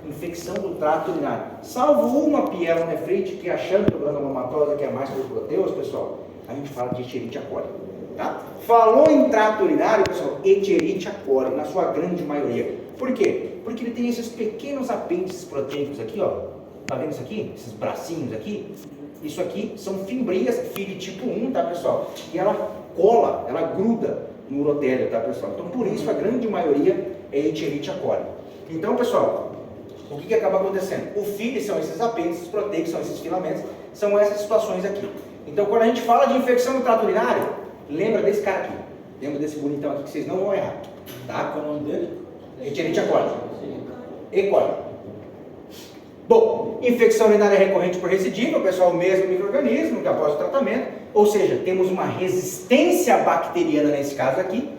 infecção do trato urinário. Salvo uma pielonefrite, que é a xanthogranulomatosa, que é mais por proteus, pessoal, a gente fala de Escherichia coli. Tá? Falou em trato urinário, pessoal, Escherichia coli, na sua grande maioria. Por quê? Porque ele tem esses pequenos apêndices proteicos aqui, ó. Tá vendo isso aqui? Esses bracinhos aqui? Isso aqui são fimbrias FIV tipo 1, tá, pessoal? E ela cola, ela gruda no urotélio, tá, pessoal? Então, por isso, a grande maioria é Escherichia coli. Então, pessoal, o que acaba acontecendo? O FIV são esses apêndices proteicos, são esses filamentos, são essas situações aqui. Então, quando a gente fala de infecção no trato urinário, lembra desse cara aqui. Lembra desse bonitão aqui que vocês não vão errar. Tá? Qual é o nome dele? Escherichia coli. E. coli. Bom, infecção urinária recorrente por recidiva, pessoal, o mesmo micro-organismo que após o tratamento, ou seja, temos uma resistência bacteriana nesse caso aqui.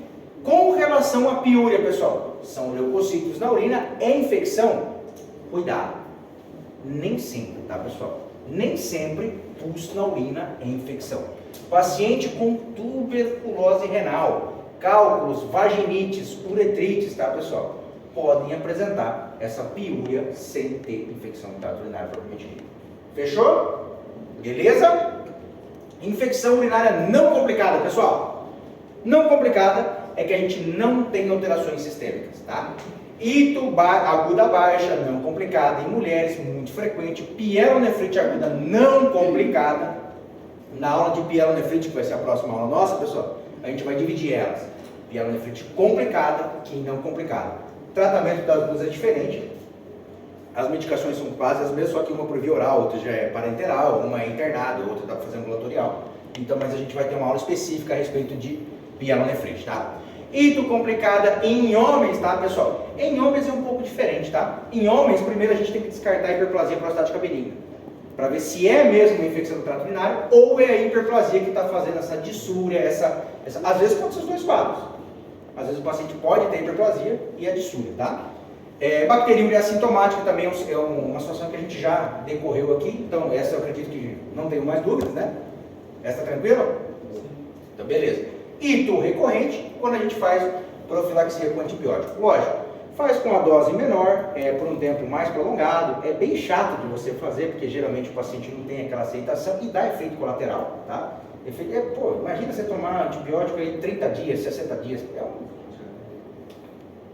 Com relação à piúria, pessoal, são leucocitos na urina, é infecção? Cuidado, nem sempre, tá, pessoal? Nem sempre pus na urina é infecção. Paciente com tuberculose renal, cálculos, vaginites, uretrites, tá, pessoal? Podem apresentar essa piúria sem ter infecção no trato urinário propriamente dito. Fechou? Beleza? Infecção urinária não complicada, pessoal. Não complicada é que a gente não tem alterações sistêmicas, tá? Ito aguda baixa, não complicada, em mulheres, muito frequente. Pielonefrite aguda não complicada. Na aula de pielonefrite, que vai ser a próxima aula nossa, pessoal, a gente vai dividir elas. Pielonefrite complicada e não complicada. O tratamento das duas é diferente. As medicações são quase as mesmas, só que uma por via oral, outra já é parenteral, uma é internada, outra dá para fazer ambulatorial. Então, mas a gente vai ter uma aula específica a respeito de pielonefrite, tá? Ito complicada em homens, tá, pessoal? Em homens é um pouco diferente, tá? Em homens, primeiro a gente tem que descartar a hiperplasia prostática benigna, para ver se é mesmo uma infecção do trato urinário ou é a hiperplasia que está fazendo essa dissúria, às vezes pode ser os dois quadros. Às vezes o paciente pode ter hiperplasia e a dissúria, tá? Bacteriúria assintomática também é uma situação que a gente já decorreu aqui, então essa eu acredito que não tenho mais dúvidas, né? Essa tá tranquila? Então beleza. Ito recorrente, quando a gente faz profilaxia com antibiótico. Lógico, faz com a dose menor, por um tempo mais prolongado, é bem chato de você fazer, porque geralmente o paciente não tem aquela aceitação e dá efeito colateral, tá? Imagina você tomar antibiótico aí 30 dias, 60 dias,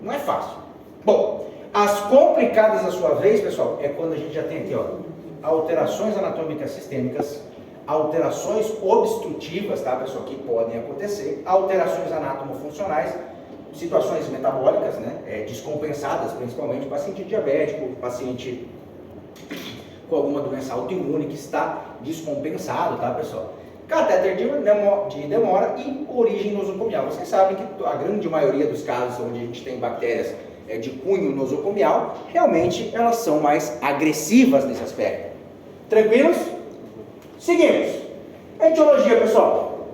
não é fácil. Bom, as complicadas a sua vez, pessoal, é quando a gente já tem aqui, ó, alterações anatômicas sistêmicas, alterações obstrutivas, tá, pessoal, que podem acontecer, alterações anatomofuncionais, situações metabólicas, né, descompensadas, principalmente paciente diabético, paciente com alguma doença autoimune que está descompensado, tá, pessoal? Catéter de demora e origem nosocomial. Vocês sabem que a grande maioria dos casos onde a gente tem bactérias de cunho nosocomial, realmente elas são mais agressivas nesse aspecto. Tranquilos? Seguimos. Etiologia, pessoal.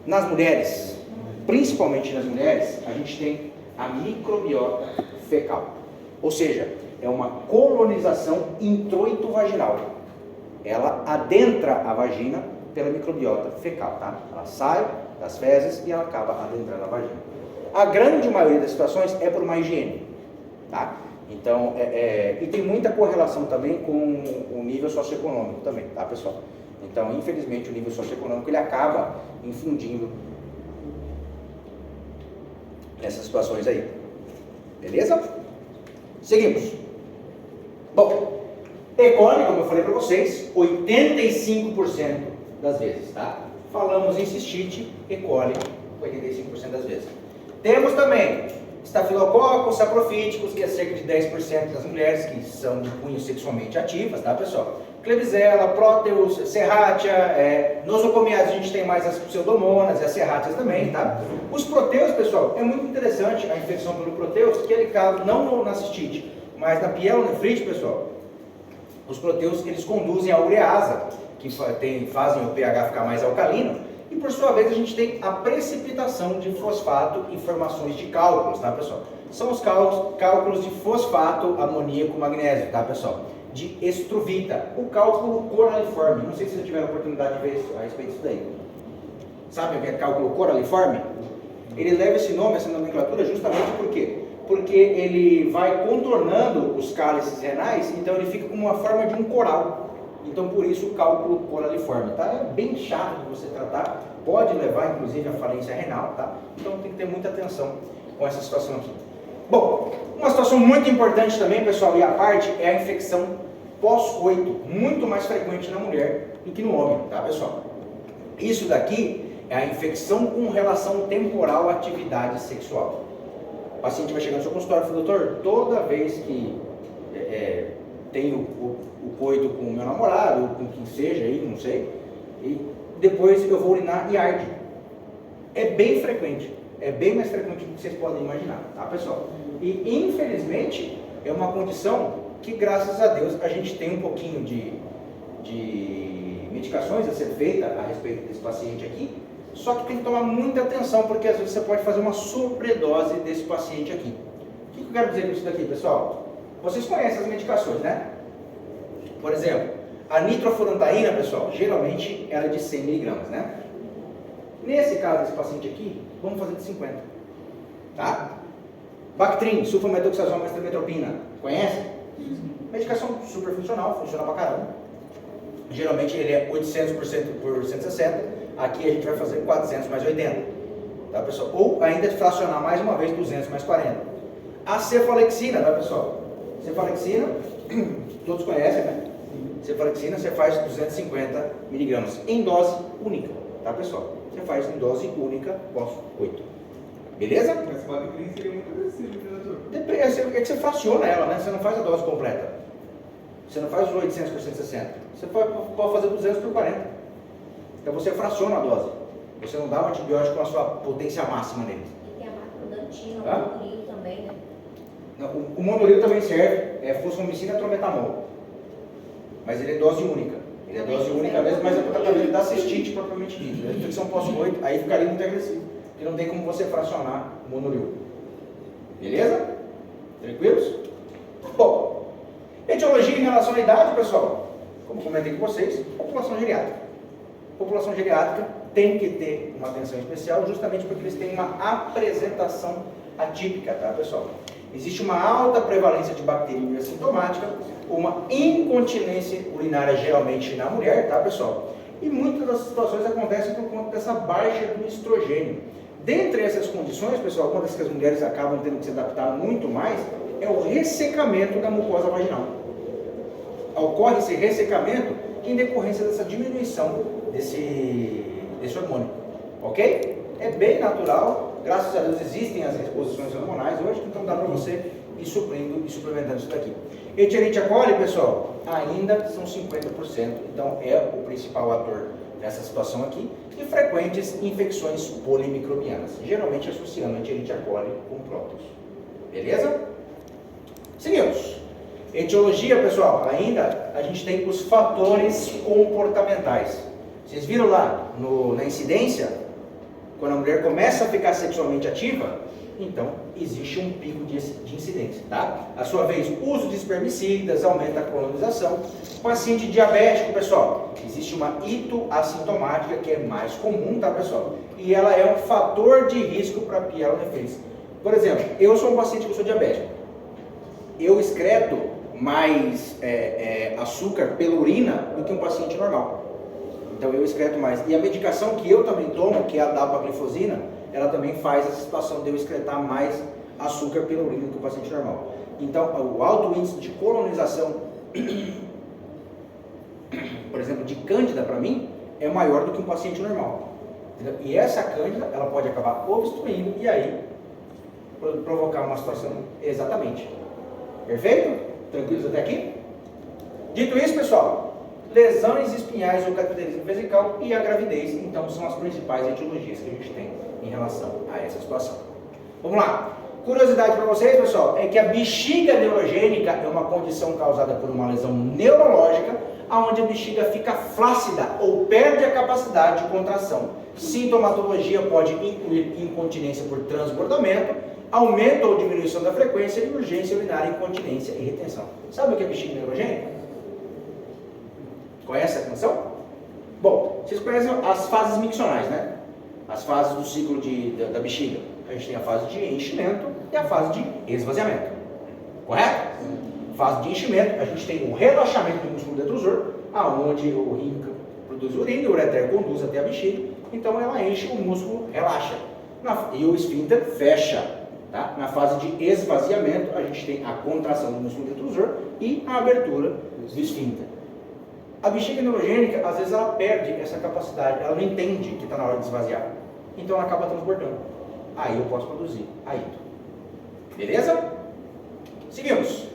Nas mulheres, principalmente nas mulheres, a gente tem a microbiota fecal. Ou seja, é uma colonização introito-vaginal. Ela adentra a vagina pela microbiota fecal, tá? Ela sai das fezes e ela acaba adentrando a vagina. A grande maioria das situações é por má higiene, tá? Então, e tem muita correlação também com o nível socioeconômico também, tá, pessoal? Então, infelizmente, o nível socioeconômico ele acaba infundindo essas situações aí. Beleza? Seguimos. Bom, E. coli, como eu falei para vocês, 85% das vezes, tá? Falamos em cistite, E. coli, 85% das vezes. Temos também estafilococos saprofíticos, que é cerca de 10% das mulheres que são de cunho sexualmente ativas, tá, pessoal? Klebsiella, Proteus, Serratia, nosocomiases, a gente tem mais as pseudomonas e as serrátias também, tá? Os proteus, pessoal, é muito interessante a infecção pelo proteus, que ele causa não na cistite, mas na pielonefrite, pessoal. Os proteus, eles conduzem a ureasa, que fazem o pH ficar mais alcalino, e por sua vez a gente tem a precipitação de fosfato e formações de cálculos, tá, pessoal? São os cálculos de fosfato, amoníaco, magnésio, tá, pessoal? De estruvita, o cálculo coraliforme. Não sei se vocês tiveram a oportunidade de ver a respeito disso daí. Sabe o que é cálculo coraliforme? Ele leva esse nome, essa nomenclatura, justamente por quê? porque ele vai contornando os cálices renais, então ele fica com uma forma de um coral. Então por isso o cálculo coraliforme, tá? É bem chato de você tratar, pode levar inclusive à falência renal, tá? Então tem que ter muita atenção com essa situação aqui. Bom, uma situação muito importante também, pessoal, e a parte é a infecção pós-coito, muito mais frequente na mulher do que no homem, tá, pessoal? Isso daqui é a infecção com relação temporal à atividade sexual. O paciente vai chegar no seu consultório e fala: doutor, toda vez que tenho o coito com o meu namorado, ou com quem seja aí, não sei, e depois eu vou urinar e arde. É bem frequente, é bem mais frequente do que vocês podem imaginar, tá, pessoal? E infelizmente é uma condição que, graças a Deus, a gente tem um pouquinho de medicações a ser feita a respeito desse paciente aqui, só que tem que tomar muita atenção, porque às vezes você pode fazer uma sobredose desse paciente aqui. O que eu quero dizer com isso daqui, pessoal? Vocês conhecem as medicações, né? Por exemplo, a nitrofurantaína, pessoal, geralmente era de 100 mg, né? Nesse caso desse paciente aqui, vamos fazer de 50, tá? Bactrim, sulfametoxazol, metropina, conhece? Medicação super funcional, funciona pra caramba. Geralmente ele é 800 por 160, aqui a gente vai fazer 400 mais 80, tá, pessoal? Ou ainda fracionar mais uma vez 200 mais 40. A cefalexina, tá, pessoal? Cefalexina, todos conhecem, né? Cefalexina você faz 250 mg em dose única, tá, pessoal? Você faz em dose única pós-coito. Beleza? Mas o Bactrim seria muito agressivo, né, doutor? É que você fraciona ela, né? Você não faz a dose completa. Você não faz os 800 por 160. Você pode fazer 200 por 40. Então você fraciona a dose. Você não dá um antibiótico com a sua potência máxima nele. E tem a macrodantina, Tá? o monoril também, né? Não, o monoril também serve. É fosfomicina e trometamol. Mas ele é dose única. Ele é dose única mesmo, mas é para tratamento da cistite propriamente dita. A infecção pós-coito, aí ficaria muito agressivo. Porque não tem como você fracionar o monoril. Beleza? Tranquilos? Bom, etiologia em relação à idade, pessoal. Como comentei com vocês, população geriátrica. População geriátrica tem que ter uma atenção especial, justamente porque eles têm uma apresentação atípica, tá, pessoal? Existe uma alta prevalência de bacterímia sintomática, uma incontinência urinária geralmente na mulher, tá, pessoal? E muitas das situações acontecem por conta dessa baixa do estrogênio. Dentre essas condições, pessoal, uma das que as mulheres acabam tendo que se adaptar muito mais é o ressecamento da mucosa vaginal. Ocorre esse ressecamento em decorrência dessa diminuição desse hormônio, ok? É bem natural, graças a Deus existem as reposições hormonais hoje, então dá para você ir suprindo e suplementando isso daqui. Escherichia coli, pessoal, ainda são 50%, então é o principal ator nessa situação aqui, e frequentes infecções polimicrobianas, geralmente associando a Escherichia coli com prótons. Beleza? Seguimos. Etiologia, pessoal, ainda a gente tem os fatores comportamentais. Vocês viram lá na incidência, quando a mulher começa a ficar sexualmente ativa, então existe um pico de incidência, tá? A sua vez, uso de espermicidas aumenta a colonização. Paciente diabético, pessoal, existe uma hitoassintomática que é mais comum, tá, pessoal? E ela é um fator de risco para pielonefrite. Por exemplo, eu sou um paciente que sou diabético. Eu excreto mais açúcar pela urina do que um paciente normal. Então eu excreto mais. E a medicação que eu também tomo, que é a dapaglifosina, ela também faz essa situação de eu excretar mais açúcar pela urina do que o paciente normal. Então o alto índice de colonização, por exemplo, de cândida para mim, é maior do que um paciente normal. Entendeu? E essa cândida, ela pode acabar obstruindo e aí provocar uma situação exatamente. Perfeito? Tranquilos até aqui? Dito isso, pessoal, lesões espinhais ou cateterismo vesical e a gravidez, então, são as principais etiologias que a gente tem em relação a essa situação. Vamos lá. Curiosidade para vocês, pessoal, é que a bexiga neurogênica é uma condição causada por uma lesão neurológica, onde a bexiga fica flácida ou perde a capacidade de contração. Sintomatologia pode incluir incontinência por transbordamento, aumento ou diminuição da frequência e urgência urinária, incontinência e retenção. Sabe o que é bexiga neurogênica? Conhece a condição? Bom, vocês conhecem as fases miccionais, né? As fases do ciclo da bexiga. A gente tem a fase de enchimento e a fase de esvaziamento. Correto? Fase de enchimento, a gente tem o relaxamento do músculo detrusor, aonde o rim produz urina e o ureter conduz até a bexiga, então ela enche, o músculo relaxa. E o esfíncter fecha. Tá? Na fase de esvaziamento, a gente tem a contração do músculo detrusor e a abertura do esfíncter. A bexiga neurogênica, às vezes ela perde essa capacidade, ela não entende que está na hora de esvaziar. Então ela acaba transbordando. Aí eu posso produzir a ito. Beleza? Seguimos.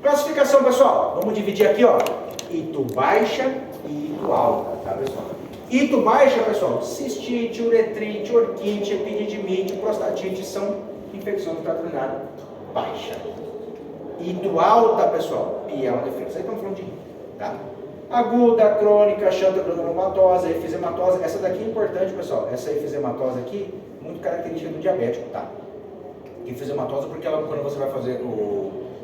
Classificação, pessoal. Vamos dividir aqui, ó. Ito baixa e ito alta, tá, pessoal? Ito baixa, pessoal, cistite, uretrite, orquite, epididimite, prostatite são infecções do trato urinário baixa. Ito alta, pessoal, pielonefrite. Isso aí estamos falando de rim, tá? Aguda, crônica, xantogranulomatosa, efizematose. Essa daqui é importante, pessoal. Essa efizematose aqui, muito característica do diabético, tá? Efizematose porque ela, quando você vai fazer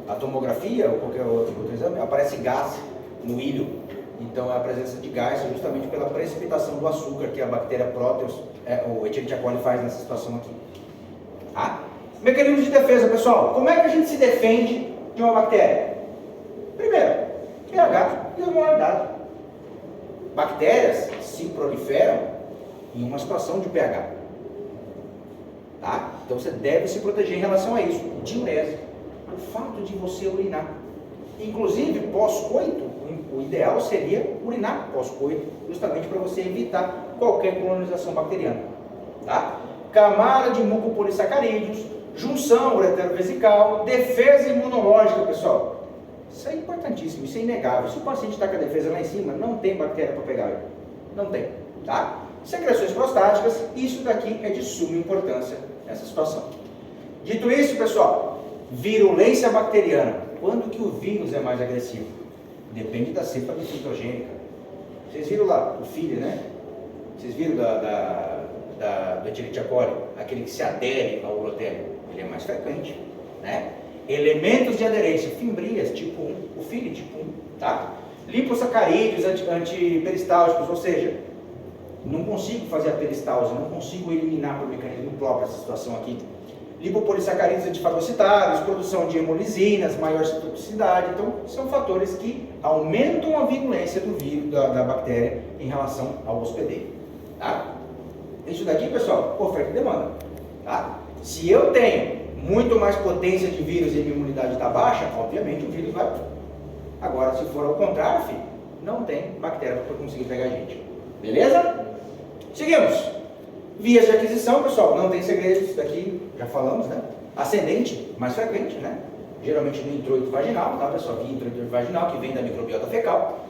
a tomografia ou qualquer outro exame, aparece gás no ilho. Então é a presença de gás justamente pela precipitação do açúcar que a bactéria Proteus, o Escherichia coli, faz nessa situação aqui. Tá? Mecanismo de defesa, pessoal. Como é que a gente se defende de uma bactéria? Primeiro, pH e osmolaridade. Bactérias se proliferam em uma situação de pH. Tá? Então você deve se proteger em relação a isso. Diurese. O fato de você urinar. Inclusive, pós-coito, o ideal seria urinar pós-coito, justamente para você evitar qualquer colonização bacteriana. Tá? Camada de mucopolissacarídeos, junção uretero-vesical, defesa imunológica, pessoal. Isso é importantíssimo, isso é inegável. Se o paciente está com a defesa lá em cima, não tem bactéria para pegar. Não tem. Tá? Secreções prostáticas, isso daqui é de suma importância nessa situação. Dito isso, pessoal, virulência bacteriana. Quando que o vírus é mais agressivo? Depende da cepa citogênica. Vocês viram lá o filho, né? Vocês viram do Escherichia coli, aquele que se adere ao urotélio? Ele é mais frequente, né? Elementos de aderência, fimbrias tipo 1, o filho tipo 1, tá? Lipossacarídeos antiperistálticos, ou seja, não consigo fazer a peristalse, não consigo eliminar por mecanismo próprio essa situação aqui. Lipopolissacarídeos antifagocitários, produção de hemolisinas, maior citotoxicidade. Então, são fatores que aumentam a virulência do vírus, da bactéria, em relação ao hospedeiro. Tá? Isso daqui, pessoal, oferta e demanda. Tá? Se eu tenho muito mais potência de vírus e a minha imunidade está baixa, obviamente o vírus vai. Agora, se for ao contrário, filho, não tem bactéria para conseguir pegar a gente. Beleza? Seguimos. Vias de aquisição, pessoal, não tem segredo, isso daqui já falamos, né? Ascendente, mais frequente, né? Geralmente no introito vaginal, tá, pessoal? Via introito vaginal, que vem da microbiota fecal.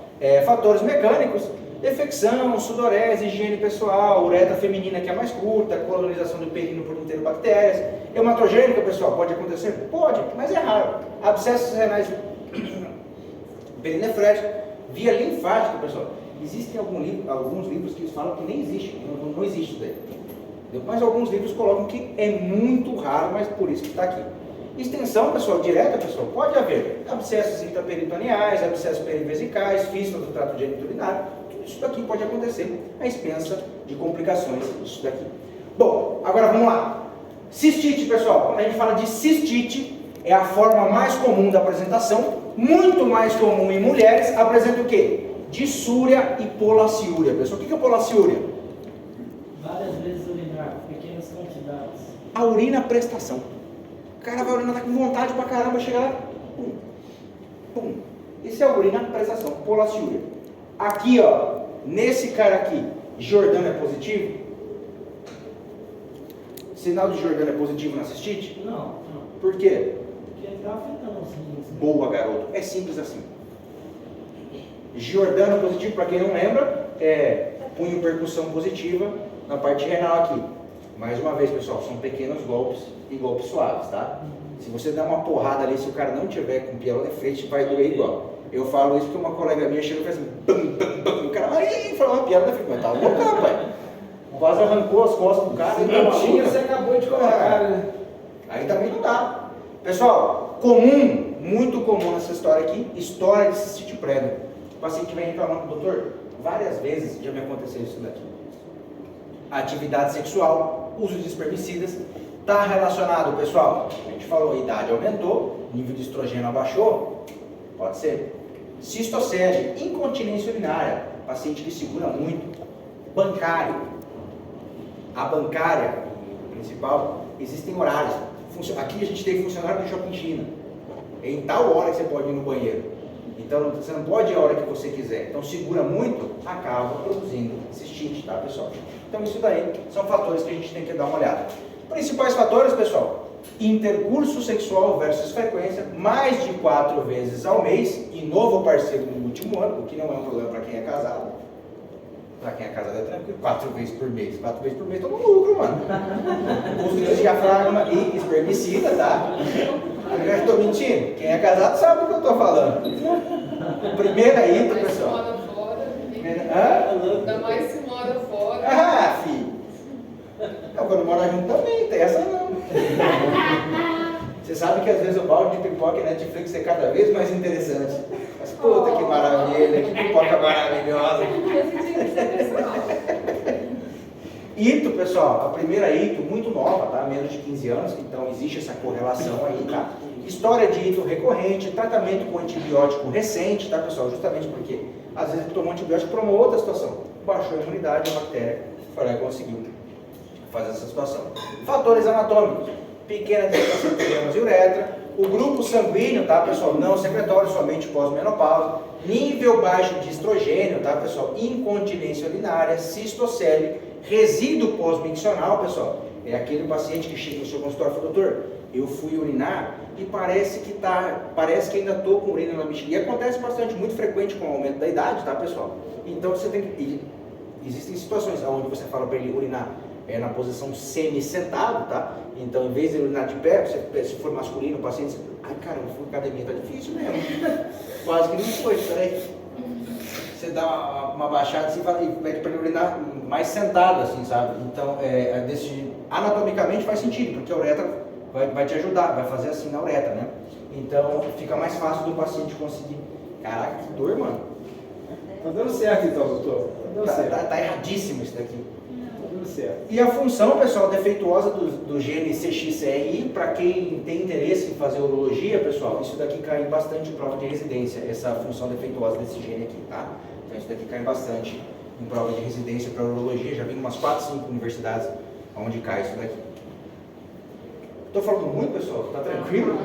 Fatores mecânicos, infecção, sudorese, higiene pessoal, uretra feminina que é mais curta, colonização do períneo por inteiro bactérias. Hematogênica, pessoal, pode acontecer? Pode, mas é raro. Abscessos renais perinefréticos, via linfática, pessoal. Existem alguns livros que falam que nem existe, não existe isso daí. Mas alguns livros colocam que é muito raro, mas por isso que está aqui. Extensão, pessoal, direta, pessoal, pode haver abscessos intraperitoneais, abscessos perivesicais, fístula do trato geniturinário, tudo isso daqui pode acontecer à expensa de complicações disso daqui. Bom, agora vamos lá. Cistite, pessoal, quando a gente fala de cistite, é a forma mais comum da apresentação, muito mais comum em mulheres, apresenta o quê? Dissúria e polaciúria. Pessoal, o que é polaciúria? Várias vezes urinar, pequenas quantidades. A urina prestação. O cara vai urinar, tá com vontade pra caramba, chega lá, pum, pum. Isso é a urina prestação, polaciúria. Aqui, ó, nesse cara aqui, Jordano é positivo? Sinal de Jordano é positivo na cistite? Não. Por quê? Porque está afetando os rins. Boa, garoto. É simples assim. Giordano positivo, para quem não lembra, é punho percussão positiva na parte renal aqui. Mais uma vez, pessoal, são pequenos golpes e golpes suaves, tá? Se você der uma porrada ali, se o cara não tiver com pielonefrite, vai doer igual. Eu falo isso porque uma colega minha chegou e fez assim, bam, bam, bam, o cara, aí, falou uma pielonefrite, mas tá louco, rapaz. Quase arrancou as costas do cara. Não tinha, você acabou de colocar, né? Aí também não dá. Pessoal, comum, muito comum nessa história aqui, história de cistite prévia. O paciente vem reclamando, doutor, várias vezes já me aconteceu isso daqui. Atividade sexual, uso de espermicidas, Está relacionado, pessoal? A gente falou, a idade aumentou, nível de estrogênio abaixou, pode ser. Cistocele, incontinência urinária, paciente que segura muito. Bancário, a bancária principal, existem horários. Aqui a gente tem funcionário do Shopping China. É em tal hora que você pode ir no banheiro. Então você não pode ir a hora que você quiser. Então segura muito, acaba produzindo cistite, tá, pessoal? Então isso daí são fatores que a gente tem que dar uma olhada. Principais fatores, pessoal: intercurso sexual versus frequência, mais de 4 vezes ao mês e novo parceiro no último ano, o que não é um problema para quem é casado. Para quem é casado é tranquilo, 4 vezes por mês. 4 vezes por mês toma um lucro, mano. Uso de diafragma e espermicida, tá? Eu já estou mentindo. Quem é casado sabe o que eu estou falando. Primeira ida, pessoal. Mora fora. Hã? Ainda mais se mora fora. Ah, filho. Não, quando mora junto também, tem essa não. Você sabe que às vezes o balde de pipoca e Netflix é cada vez mais interessante. Mas puta que maravilha, que pipoca maravilhosa. Ito, pessoal, a primeira ito, muito nova, tá? Menos de 15 anos, então existe essa correlação aí, tá? História de ito recorrente, tratamento com antibiótico recente, tá, pessoal? Justamente porque às vezes tomou antibiótico para uma outra situação. Baixou a imunidade, a bactéria foi lá e conseguiu fazer essa situação. Fatores anatômicos: pequena dilatação de glândulas e uretra, o grupo sanguíneo, tá, pessoal? Não secretório, somente pós-menopausa, nível baixo de estrogênio, tá, pessoal? Incontinência urinária, cistocele, resíduo pós-miccional, pessoal. É aquele paciente que chega no seu consultório e fala: doutor, eu fui urinar e parece que ainda estou com urina na bexiga. E acontece bastante, muito frequente com o aumento da idade, tá, pessoal? Então você tem que... Existem situações onde você fala para ele urinar na posição semi-sentado, tá? Então, em vez de urinar de pé, se for masculino, o paciente... Ai, caramba, fui na academia, tá difícil mesmo. Quase que não foi, peraí. Você dá uma baixada assim e pede para ele urinar mais sentado, assim, sabe? Então, anatomicamente faz sentido, porque a uretra vai te ajudar, vai fazer assim na uretra, né? Então, fica mais fácil do paciente conseguir. Caraca, que dor, mano. Tá dando certo então, doutor. Tá dando certo. Tá erradíssimo isso daqui. Tá dando certo. E a função, pessoal, defeituosa do gene CXCRI, para quem tem interesse em fazer urologia, pessoal, isso daqui cai bastante em prova de residência, essa função defeituosa desse gene aqui, tá? Então isso daqui cai bastante em prova de residência para urologia, já vi umas 4, 5 universidades onde cai isso daqui. Tô falando muito, pessoal? Tá tranquilo?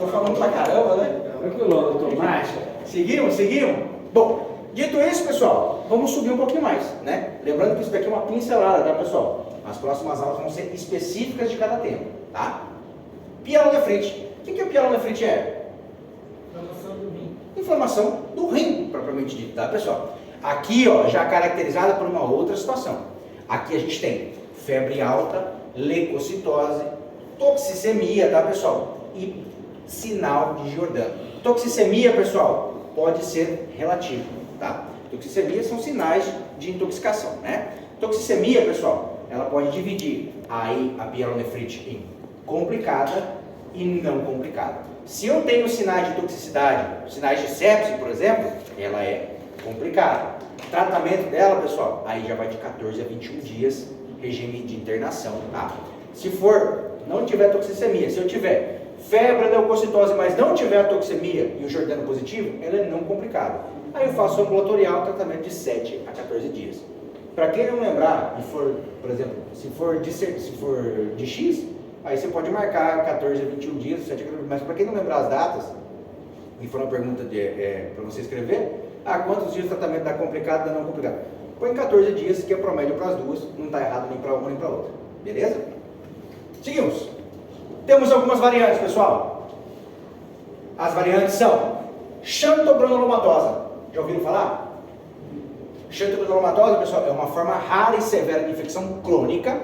Tô falando pra caramba, né? Tranquilo, doutor. Marcha. Seguimos? Bom, dito isso, pessoal, vamos subir um pouquinho mais, né? Lembrando que isso daqui é uma pincelada, tá, pessoal? As próximas aulas vão ser específicas de cada tema, tá? Pielonefrite. O que a pielonefrite é? Inflamação do rim. Inflamação do rim, propriamente dito, tá, pessoal? Aqui, ó, já caracterizada por uma outra situação. Aqui a gente tem febre alta, leucocitose, toxicemia, tá, pessoal? E sinal de Giordano. Toxicemia, pessoal, pode ser relativo, tá? Toxicemia são sinais de intoxicação, né? Toxicemia, pessoal, ela pode dividir aí a pielonefrite em complicada e não complicada. Se eu tenho sinais de toxicidade, sinais de sepse, por exemplo, ela é complicada. O tratamento dela, pessoal, aí já vai de 14 a 21 dias, regime de internação, tá? Se não tiver toxicemia, se eu tiver febre, leucocitose, mas não tiver a toxemia e o Giordano positivo, ela é não complicada. Aí eu faço ambulatorial, tratamento de 7 a 14 dias. Para quem não lembrar, e for, por exemplo, se for de X, aí você pode marcar 14 a 21 dias, 7 a 14 dias. Mas para quem não lembrar as datas, e for uma pergunta para você escrever, quantos dias o tratamento dá complicado, dá não complicado? Põe 14 dias, que é promédio para as duas, não está errado nem para uma nem para outra. Beleza? Seguimos. Temos algumas variantes, pessoal. As variantes são xantogranulomatosa. Já ouviram falar? Xantogranulomatosa, pessoal, é uma forma rara e severa de infecção crônica,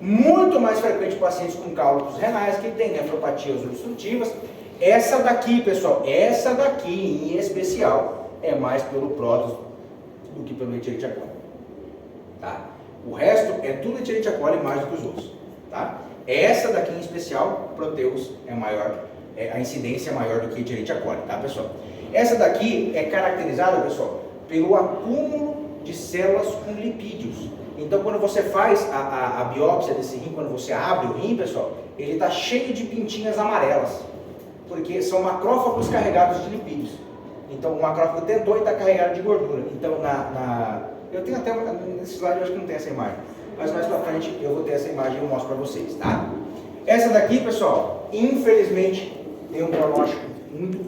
muito mais frequente em pacientes com cálculos renais que têm nefropatias obstrutivas. Essa daqui, pessoal, em especial, é mais pelo prótese do que pelo Escherichia coli. Tá? O resto é tudo Escherichia coli mais do que os outros. Tá? Essa daqui em especial, Proteus, é maior, a incidência é maior do que Escherichia coli, tá, pessoal? Essa daqui é caracterizada, pessoal, pelo acúmulo de células com lipídios. Então, quando você faz a biópsia desse rim, quando você abre o rim, pessoal, ele está cheio de pintinhas amarelas, porque são macrófagos carregados de lipídios. Então, o macrófago tentou e está carregado de gordura. Então, eu tenho até, nesse slide eu acho que não tem essa imagem, mas mais pra frente eu vou ter essa imagem e eu mostro para vocês, tá? Essa daqui, pessoal, infelizmente, tem um pronóstico muito